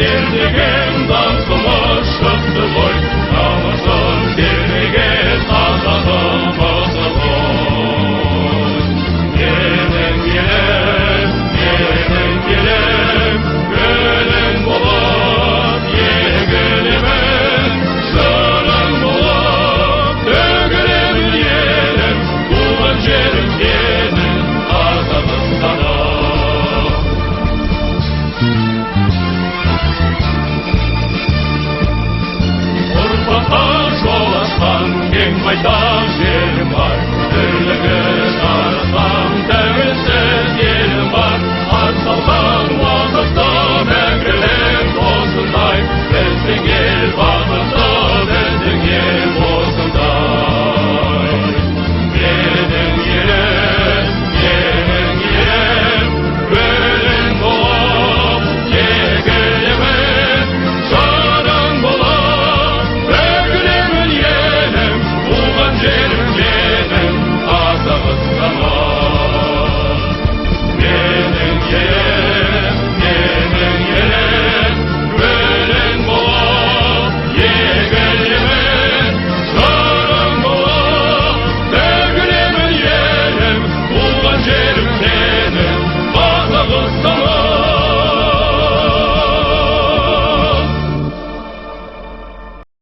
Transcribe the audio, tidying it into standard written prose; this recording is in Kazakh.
ел деген даңқымыз шықты ғой, намысын сермеген азатымыз ғой. Елің елім, елің елім, гүлің болып егілемін, жырың болып төгілемін елім, туған жерім менің Қазақстаным. Ұрпаққа жол ашқан кең байтақ жер